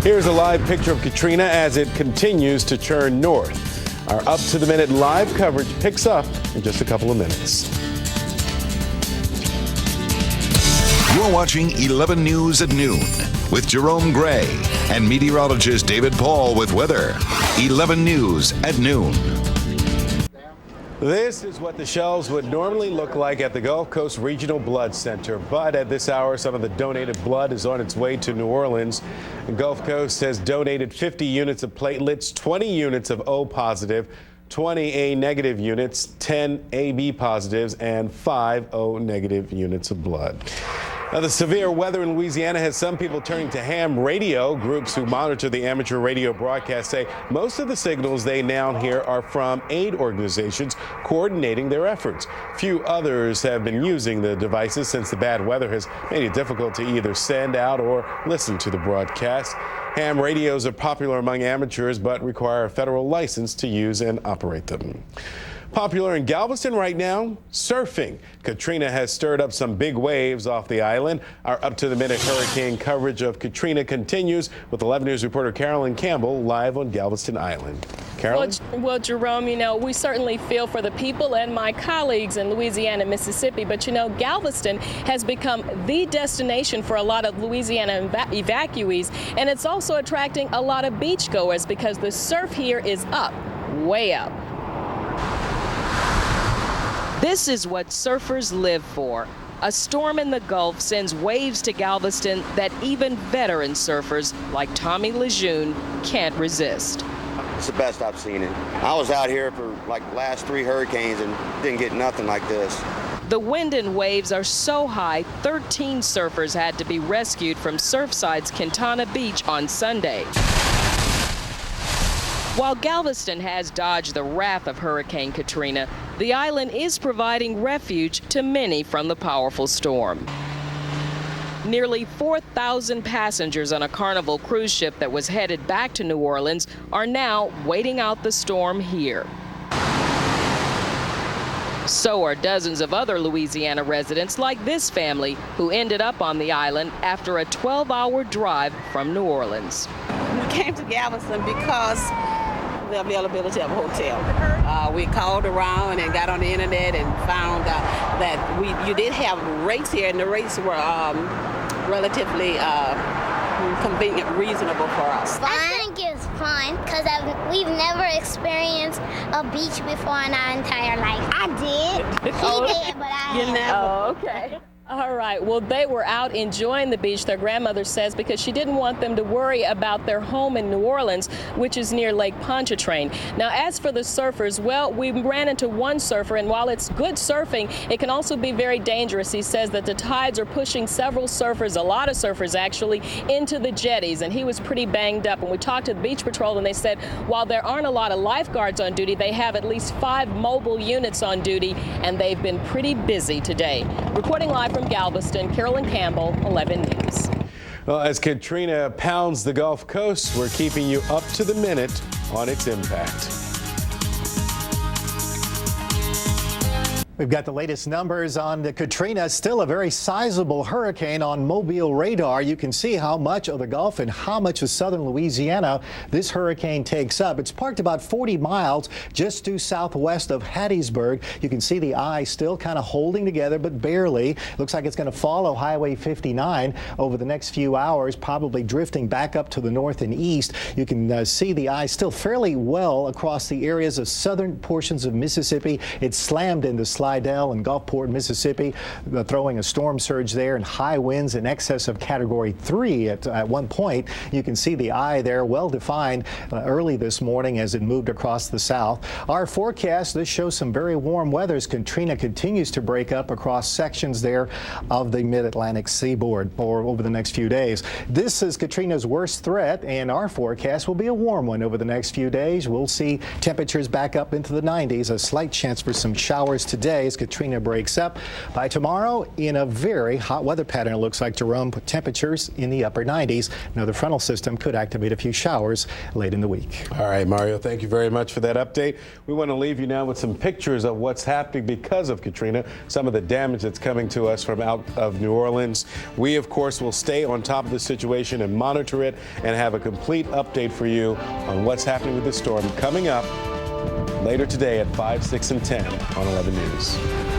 Here's a live picture of Katrina as it continues to churn north. Our up-to-the-minute live coverage picks up in just a couple of minutes. You're watching 11 News at noon with Jerome Gray and meteorologist David Paul with weather. 11 News at noon. This is what the shelves would normally look like at the Gulf Coast Regional Blood Center, but at this hour, some of the donated blood is on its way to New Orleans. The Gulf Coast has donated 50 units of platelets, 20 units of O positive, 20 A negative units, 10 AB positives, and 5 O negative units of blood. Now, the severe weather in Louisiana has some people turning to ham radio. Groups who monitor the amateur radio broadcast say most of the signals they now hear are from aid organizations coordinating their efforts. Few others have been using the devices since the bad weather has made it difficult to either send out or listen to the broadcast. Ham radios are popular among amateurs but require a federal license to use and operate them. Popular in Galveston right now, surfing. Katrina has stirred up some big waves off the island. Our up-to-the-minute hurricane coverage of Katrina continues with 11 News reporter Carolyn Campbell live on Galveston Island. Carolyn? Well, Jerome, we certainly feel for the people and my colleagues in Louisiana and Mississippi, but Galveston has become the destination for a lot of Louisiana evacuees, and it's also attracting a lot of beachgoers because the surf here is up, way up. This is what surfers live for. A storm in the Gulf sends waves to Galveston that even veteran surfers like Tommy Lejeune can't resist. It's the best I've seen it. I was out here for like the last 3 hurricanes and didn't get nothing like this. The wind and waves are so high, 13 surfers had to be rescued from Surfside's Quintana Beach on Sunday. While Galveston has dodged the wrath of Hurricane Katrina, the island is providing refuge to many from the powerful storm. Nearly 4,000 passengers on a Carnival cruise ship that was headed back to New Orleans are now waiting out the storm here. So are dozens of other Louisiana residents like this family who ended up on the island after a 12-hour drive from New Orleans. We came to Galveston because the availability of a hotel. We called around and got on the internet and found that you did have rates here, and the rates were relatively convenient, reasonable for us. I think it's fun because we've never experienced a beach before in our entire life. I did. He did, but I never. Oh, okay. All right. Well, they were out enjoying the beach, their grandmother says, because she didn't want them to worry about their home in New Orleans, which is near Lake Pontchartrain. Now, as for the surfers, well, we ran into one surfer, and while it's good surfing, it can also be very dangerous. He says that the tides are pushing several surfers, a lot of surfers actually, into the jetties, and he was pretty banged up. And we talked to the Beach Patrol, and they said while there aren't a lot of lifeguards on duty, they have at least 5 mobile units on duty, and they've been pretty busy today. Reporting live from Galveston, Carolyn Campbell, 11 News. Well, as Katrina pounds the Gulf Coast, we're keeping you up to the minute on its impact. We've got the latest numbers on the Katrina, still a very sizable hurricane on mobile radar. You can see how much of the Gulf and how much of southern Louisiana this hurricane takes up. It's parked about 40 miles just due southwest of Hattiesburg. You can see the eye still kind of holding together, but barely. Looks like it's going to follow Highway 59 over the next few hours, probably drifting back up to the north and east. You can see the eye still fairly well across the areas of southern portions of Mississippi. It's slammed into Slidell and Gulfport, Mississippi, throwing a storm surge there and high winds in excess of Category 3 at one point. You can see the eye there well defined early this morning as it moved across the south. Our forecast, this shows some very warm weather as Katrina continues to break up across sections there of the mid-Atlantic seaboard or over the next few days. This is Katrina's worst threat, and our forecast will be a warm one over the next few days. We'll see temperatures back up into the 90s, a slight chance for some showers today as Katrina breaks up. By tomorrow, in a very hot weather pattern, it looks like, Jerome, temperatures in the upper 90s. Another frontal system could activate a few showers late in the week. All right, Mario, thank you very much for that update. We want to leave you now with some pictures of what's happening because of Katrina, some of the damage that's coming to us from out of New Orleans. We, of course, will stay on top of the situation and monitor it and have a complete update for you on what's happening with this storm coming up later today at 5, 6, and 10 on 11 News.